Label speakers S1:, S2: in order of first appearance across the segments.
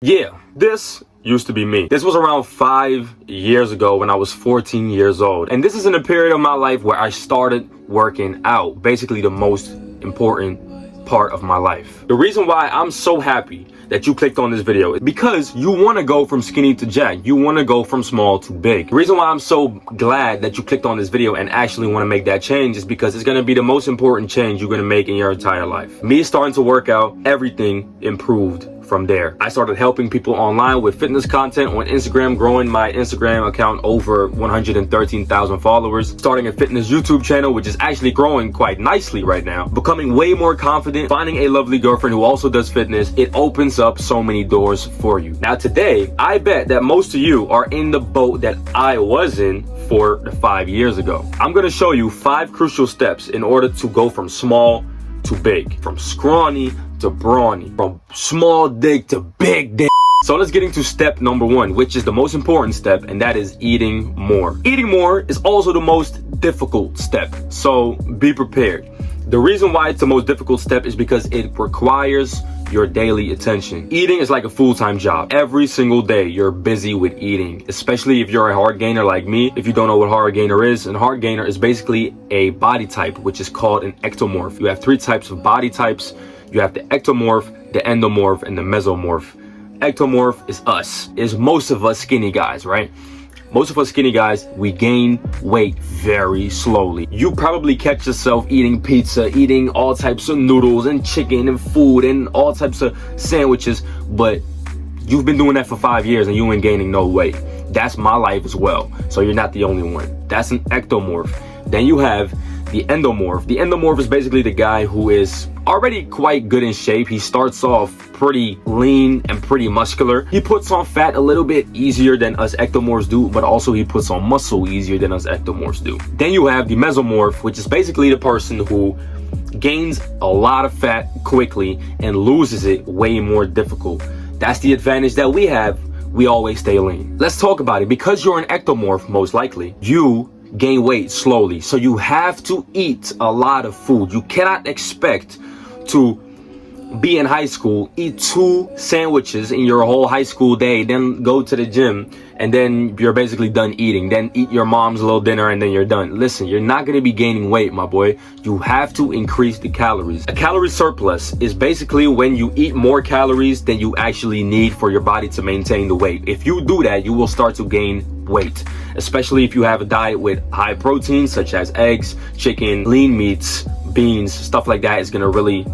S1: Yeah, this used to be me. This was around 5 years ago when I was 14 years old. And this is in a period of my life where I started working out, basically the most important part of my life. The reason why I'm so happy that you clicked on this video is because you want to go from skinny to jacked. You want to go from small to big. The reason why I'm so glad that you clicked on this video and actually want to make that change is because it's going to be the most important change you're going to make in your entire life. Me starting to work out, everything improved from there. I started helping people online with fitness content on Instagram, growing my Instagram account over 113,000 followers, starting a fitness YouTube channel, which is actually growing quite nicely right now, becoming way more confident, finding a lovely girlfriend who also does fitness. It opens up so many doors for you. Now today, I bet that most of you are in the boat that I was in 5 years ago. I'm gonna show you 5 crucial steps in order to go from small to big, from scrawny to brawny, from small dick to big dick. So let's get into step number 1, which is the most important step, and that is eating more. Eating more is also the most difficult step, so be prepared. The reason why it's the most difficult step is because it requires your daily attention. Eating is like a full-time job. Every single day you're busy with eating, especially if you're a hard gainer like me. If you don't know what hard gainer is, a hard gainer is basically a body type which is called an ectomorph. You have 3 types of body types. You have the ectomorph, the endomorph, and the mesomorph. Ectomorph is us, is most of us skinny guys, right? Most of us skinny guys, we gain weight very slowly. You probably catch yourself eating pizza, eating all types of noodles and chicken and food and all types of sandwiches, but you've been doing that for 5 years and you ain't gaining no weight. That's my life as well, so you're not the only one. That's an ectomorph. Then you have the endomorph. The endomorph is basically the guy who is already quite good in shape. He starts off pretty lean and pretty muscular. He puts on fat a little bit easier than us ectomorphs do, but also he puts on muscle easier than us ectomorphs do. Then you have the mesomorph, which is basically the person who gains a lot of fat quickly and loses it way more difficult. That's the advantage that we have. We always stay lean. Let's talk about it. Because you're an ectomorph, most likely, you gain weight slowly, so you have to eat a lot of food. You cannot expect to be in high school, eat 2 sandwiches in your whole high school day, then go to the gym, and then you're basically done eating, then eat your mom's little dinner, and then you're done. Listen, you're not going to be gaining weight, my boy. You have to increase the calories. A calorie surplus is basically when you eat more calories than you actually need for your body to maintain the weight. If you do that, you will start to gain weight, especially if you have a diet with high protein such as eggs, chicken, lean meats, beans, stuff like that is going to really,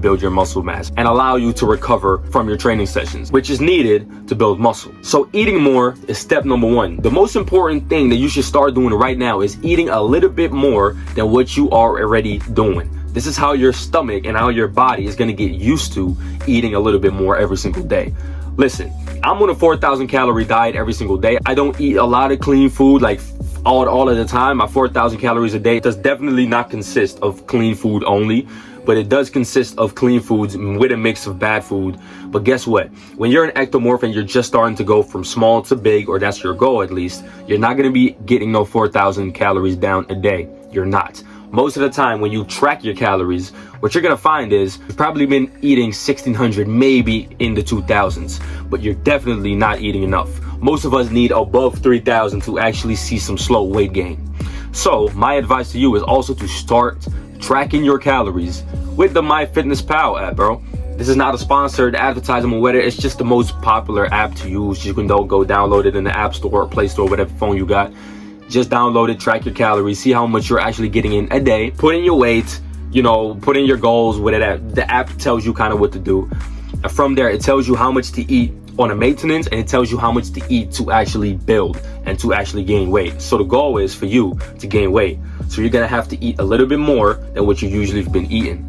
S1: build your muscle mass and allow you to recover from your training sessions, which is needed to build muscle. So eating more is step number 1. The most important thing that you should start doing right now is eating a little bit more than what you are already doing. This is how your stomach and how your body is going to get used to eating a little bit more every single day. Listen, I'm on a 4,000 calorie diet every single day. I don't eat a lot of clean food like all of the time. My 4,000 calories a day does definitely not consist of clean food only, but it does consist of clean foods with a mix of bad food. But guess what? When you're an ectomorph and you're just starting to go from small to big, or that's your goal at least, you're not going to be getting no 4,000 calories down a day. You're not. Most of the time when you track your calories, what you're going to find is you've probably been eating 1,600, maybe in the 2,000s, but you're definitely not eating enough. Most of us need above 3,000 to actually see some slow weight gain. So my advice to you is also to start tracking your calories with the MyFitnessPal app, bro. This is not a sponsored advertisement or whatever. It's just the most popular app to use. You can go download it in the App Store or Play Store, whatever phone you got. Just download it, track your calories, see how much you're actually getting in a day, put in your weight, put in your goals with it. The app tells you kind of what to do. And from there, it tells you how much to eat on a maintenance, and it tells you how much to eat to actually build and to actually gain weight. So the goal is for you to gain weight. So you're going to have to eat a little bit more than what you usually have been eating.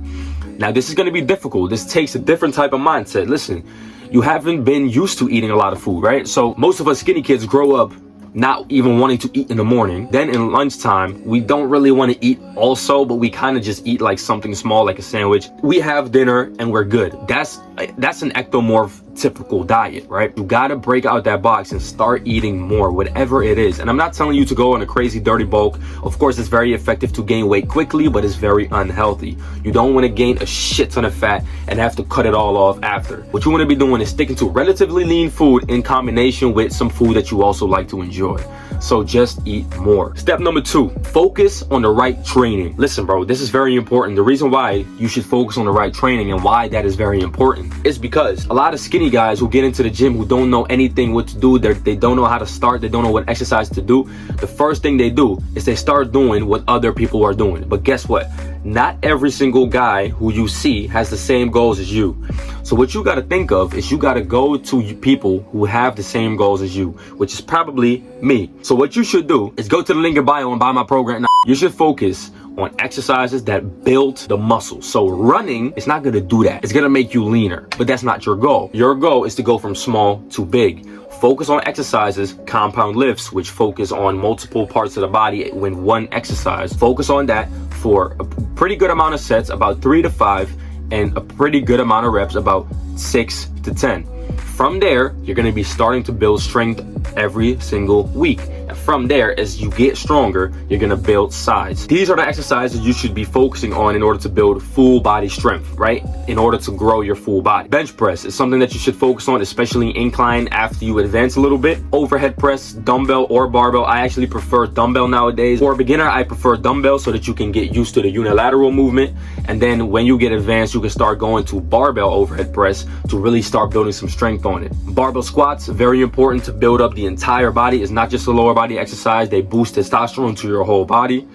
S1: Now, this is going to be difficult. This takes a different type of mindset. Listen, you haven't been used to eating a lot of food, right? So most of us skinny kids grow up not even wanting to eat in the morning. Then in lunchtime, we don't really want to eat also, but we kind of just eat like something small, like a sandwich. We have dinner and we're good. That's an ectomorph typical diet, right? You gotta break out that box and start eating more, whatever it is. And I'm not telling you to go on a crazy dirty bulk. Of course, it's very effective to gain weight quickly, but it's very unhealthy. You don't want to gain a shit ton of fat and have to cut it all off after. What you want to be doing is sticking to relatively lean food in combination with some food that you also like to enjoy. So just eat more. Step number 2, focus on the right training. Listen, bro, this is very important. The reason why you should focus on the right training and why that is very important is because a lot of skinny guys who get into the gym who don't know anything what to do, they don't know how to start, they don't know what exercise to do. The first thing they do is they start doing what other people are doing. But guess what? Not every single guy who you see has the same goals as you. So what you got to think of is you got to go to people who have the same goals as you, which is probably me. So what you should do is go to the link in bio and buy my program. You should focus on exercises that build the muscle. So running is not going to do that. It's going to make you leaner, but that's not your goal. Your goal is to go from small to big. Focus on exercises, compound lifts, which focus on multiple parts of the body in one exercise. Focus on that for a pretty good amount of sets, about 3 to 5, and a pretty good amount of reps, about 6 to 10. From there, you're going to be starting to build strength every single week. And from there, as you get stronger, you're going to build size. These are the exercises you should be focusing on in order to build full body strength, right? In order to grow your full body. Bench press is something that you should focus on, especially incline after you advance a little bit. Overhead press, dumbbell or barbell. I actually prefer dumbbell nowadays. For a beginner, I prefer dumbbell so that you can get used to the unilateral movement. And then when you get advanced, you can start going to barbell overhead press to really start building some strength on it. Barbell squats, very important to build up the entire body. It's not just a lower body exercise. They boost testosterone to your whole body.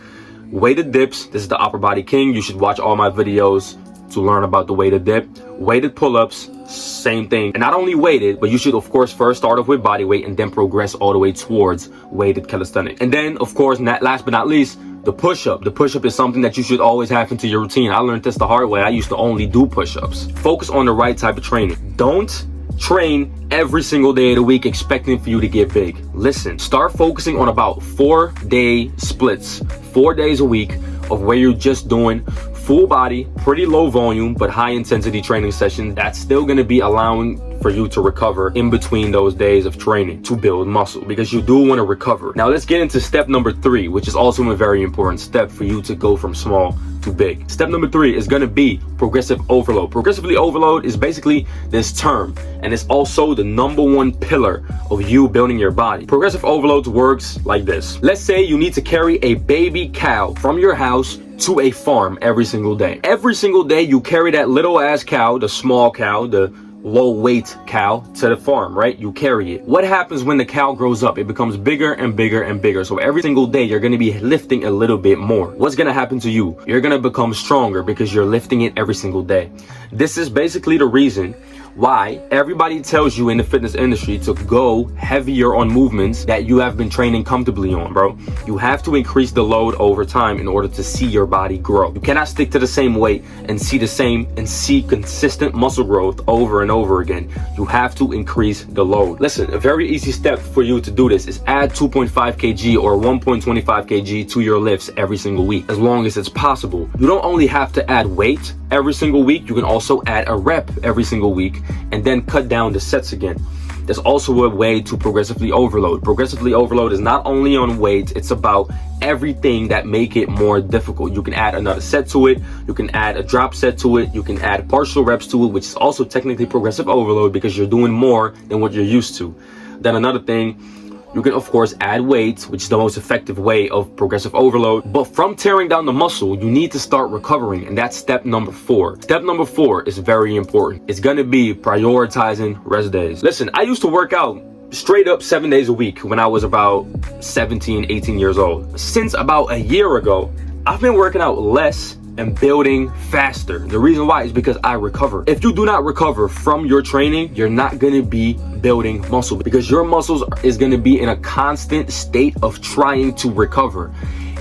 S1: Weighted dips, this is the upper body king. You should watch all my videos to learn about the weighted dip. Weighted pull-ups, same thing. And not only weighted, but you should of course first start off with body weight and then progress all the way towards weighted calisthenics. And then of course, last but not least, the push-up. The push-up is something that you should always have into your routine. I learned this the hard way. I used to only do push-ups. Focus on the right type of training. Don't train every single day of the week expecting for you to get big. Listen, start focusing on about 4-day splits, 4 days a week of where you're just doing full body, pretty low volume, but high intensity training session. That's still going to be allowing for you to recover in between those days of training to build muscle, because you do want to recover. Now let's get into step number 3, which is also a very important step for you to go from small to big. Step number 3 is going to be progressive overload. Progressively overload is basically this term, and it's also the #1 pillar of you building your body. Progressive overload works like this. Let's say you need to carry a baby cow from your house to a farm every single day. Every single day you carry that little ass cow, the small cow, the low weight cow, to the farm, right? You carry it. What happens when the cow grows up? It becomes bigger and bigger and bigger. So every single day you're going to be lifting a little bit more. What's going to happen to you? You're going to become stronger because you're lifting it every single day. This is basically the reason why everybody tells you in the fitness industry to go heavier on movements that you have been training comfortably on, bro. You have to increase the load over time in order to see your body grow. You cannot stick to the same weight and see consistent muscle growth over and over again. You have to increase the load. Listen, a very easy step for you to do this is add 2.5 kg or 1.25 kg to your lifts every single week, as long as it's possible. You don't only have to add weight every single week, you can also add a rep every single week and then cut down the sets again. There's also a way to progressively overload. Progressively overload is not only on weight, it's about everything that make it more difficult. You can add another set to it, you can add a drop set to it, you can add partial reps to it, which is also technically progressive overload because you're doing more than what you're used to. Then another thing, you can of course add weight, which is the most effective way of progressive overload. But from tearing down the muscle, you need to start recovering, and that's step number 4. Step number 4 is very important. It's gonna be prioritizing rest days. Listen, I used to work out straight up 7 days a week when I was about 17, 18 years old. Since about a year ago, I've been working out less and building faster. The reason why is because I recover. If you do not recover from your training, you're not gonna be building muscle, because your muscles is gonna be in a constant state of trying to recover.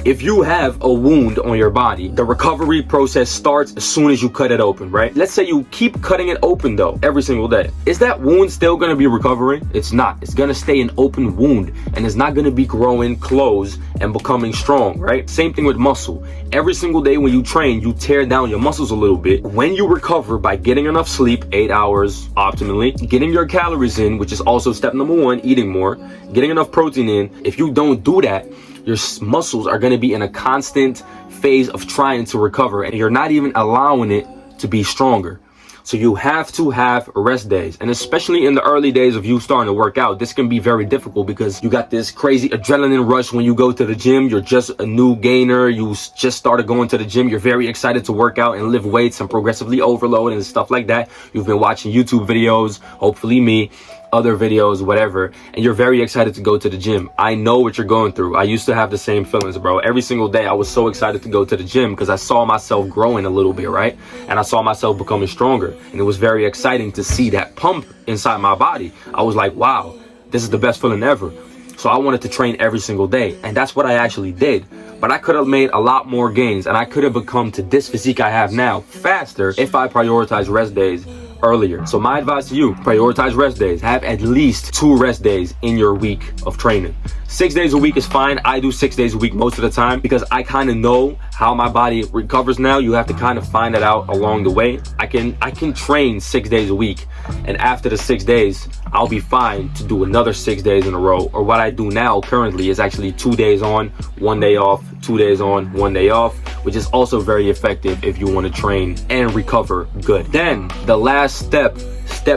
S1: If you have a wound on your body, the recovery process starts as soon as you cut it open, right? Let's say you keep cutting it open though, every single day. Is that wound still gonna be recovering? It's not. It's gonna stay an open wound and it's not gonna be growing, close, and becoming strong, right? Same thing with muscle. Every single day when you train, you tear down your muscles a little bit. When you recover by getting enough sleep, 8 hours optimally, getting your calories in, which is also step number 1, eating more, getting enough protein in. If you don't do that, your muscles are going to be in a constant phase of trying to recover and you're not even allowing it to be stronger. So you have to have rest days. And especially in the early days of you starting to work out, this can be very difficult because you got this crazy adrenaline rush when you go to the gym. You're just a new gainer. You just started going to the gym. You're very excited to work out and lift weights and progressively overload and stuff like that. You've been watching YouTube videos, hopefully me, other videos, whatever, and you're very excited to go to the gym. I know what you're going through. I used to have the same feelings, bro. Every single day I was so excited to go to the gym because I saw myself growing a little bit, right? And I saw myself becoming stronger, and it was very exciting to see that pump inside my body. I was like, wow, this is the best feeling ever. So I wanted to train every single day, and that's what I actually did. But I could have made a lot more gains, and I could have become to this physique I have now faster if I prioritized rest days earlier. So my advice to you, prioritize rest days. Have at least 2 rest days in your week of training. 6 days a week is fine. I do 6 days a week most of the time because I kind of know how my body recovers now. You have to kind of find it out along the way. I can train 6 days a week, and after the 6 days I'll be fine to do another 6 days in a row. Or what I do now currently is actually 2 days on, 1 day off, 2 days on, 1 day off, which is also very effective if you want to train and recover good. Then the last step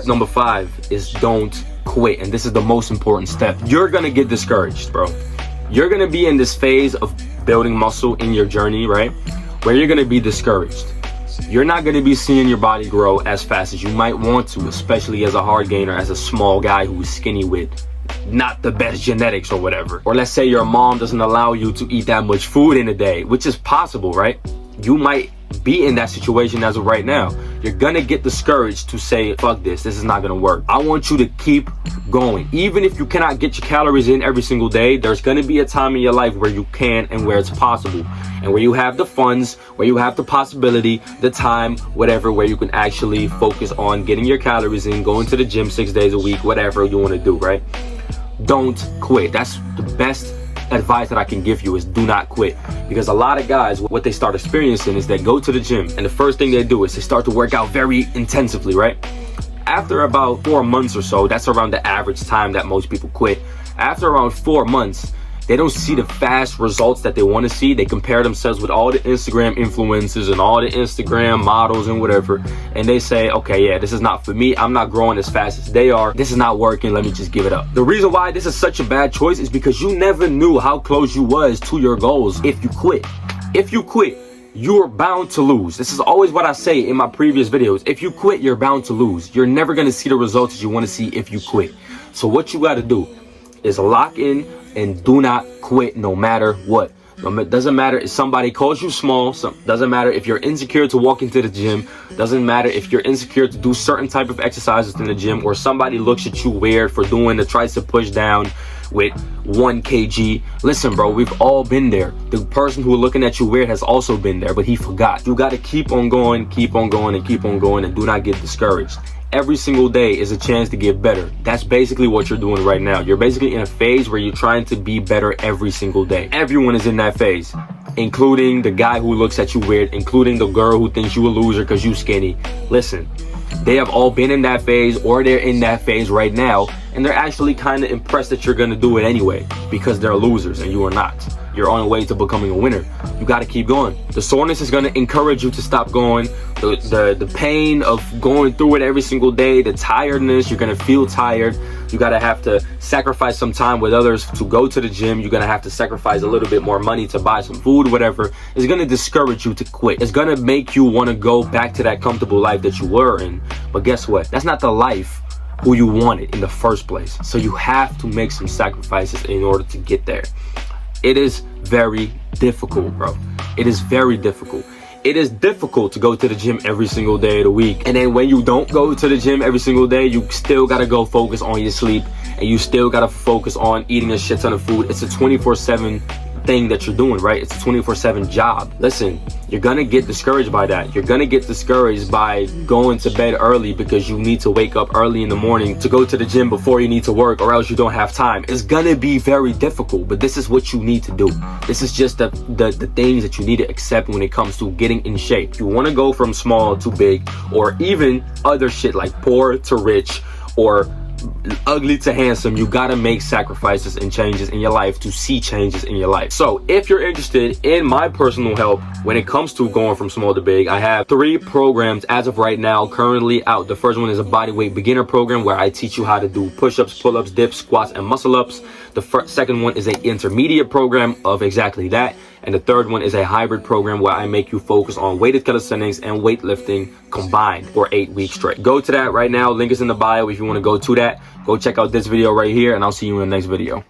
S1: number 5 is don't quit. And this is the most important step. You're gonna get discouraged, bro. You're gonna be in this phase of building muscle in your journey, right, where you're gonna be discouraged. You're not gonna be seeing your body grow as fast as you might want to, especially as a hard gainer, as a small guy who's skinny with not the best genetics or whatever. Or let's say your mom doesn't allow you to eat that much food in a day, which is possible, right? You might be in that situation as of right now. You're gonna get discouraged to say, fuck this is not gonna work. I want you to keep going. Even if you cannot get your calories in every single day, there's gonna be a time in your life where you can and where it's possible. And where you have the funds, where you have the possibility, the time, whatever, where you can actually focus on getting your calories in, going to the gym 6 days a week, whatever you wanna do, right? Don't quit. That's the best advice that I can give you, is do not quit. Because a lot of guys, what they start experiencing is they go to the gym and the first thing they do is they start to work out very intensively, right? After about 4 months or so, that's around the average time that most people quit. After around 4 months, they don't see the fast results that they want to see. They compare themselves with all the Instagram influencers and all the Instagram models and whatever, and they say, okay, yeah, this is not for me. I'm not growing as fast as they are. This is not working. Let me just give it up. The reason why this is such a bad choice is because you never knew how close you was to your goals if you quit. If you quit, you're bound to lose. This is always what I say in my previous videos. If you quit, you're bound to lose. You're never going to see the results that you want to see if you quit. So what you got to do is lock in and do not quit no matter what. It doesn't matter if somebody calls you small. Doesn't matter if you're insecure to walk into the gym. Doesn't matter if you're insecure to do certain type of exercises in the gym, or somebody looks at you weird for doing the tricep push down with 1 kg. Listen, bro, we've all been there. The person who looking at you weird has also been there, but he forgot. You got to keep on going, keep on going, and keep on going, and do not get discouraged. Every single day is a chance to get better. That's basically what you're doing right now. You're basically in a phase where you're trying to be better every single day. Everyone is in that phase, including the guy who looks at you weird, including the girl who thinks you a loser because you skinny. Listen, they have all been in that phase, or they're in that phase right now, and they're actually kind of impressed that you're going to do it anyway because they're losers and you are not. You're on the way to becoming a winner. You got to keep going. The soreness is going to encourage you to stop going. The pain of going through it every single day, the tiredness, you're going to feel tired. You got to have to sacrifice some time with others to go to the gym. You're going to have to sacrifice a little bit more money to buy some food, whatever. It's going to discourage you to quit. It's going to make you want to go back to that comfortable life that you were in. But guess what? That's not the life who you wanted in the first place. So you have to make some sacrifices in order to get there. It is very difficult, bro. It is very difficult. It is difficult to go to the gym every single day of the week. And then when you don't go to the gym every single day, you still gotta go focus on your sleep, and you still gotta focus on eating a shit ton of food. It's a 24/7 thing that you're doing, right? It's a 24/7 job. Listen, you're gonna get discouraged by that. You're gonna get discouraged by going to bed early because you need to wake up early in the morning to go to the gym before you need to work, or else you don't have time. It's gonna be very difficult, but this is what you need to do. This is just the things that you need to accept when it comes to getting in shape. You wanna go from small to big, or even other shit like poor to rich, or ugly to handsome, you gotta make sacrifices and changes in your life to see changes in your life. So if you're interested in my personal help when it comes to going from small to big, I have 3 programs as of right now currently out. The first one is a bodyweight beginner program where I teach you how to do push-ups, pull-ups, dips, squats, and muscle-ups. The second one is an intermediate program of exactly that. And the third one is a hybrid program where I make you focus on weighted calisthenics and weightlifting combined for 8 weeks straight. Go to that right now. Link is in the bio if you want to go to that. Go check out this video right here, and I'll see you in the next video.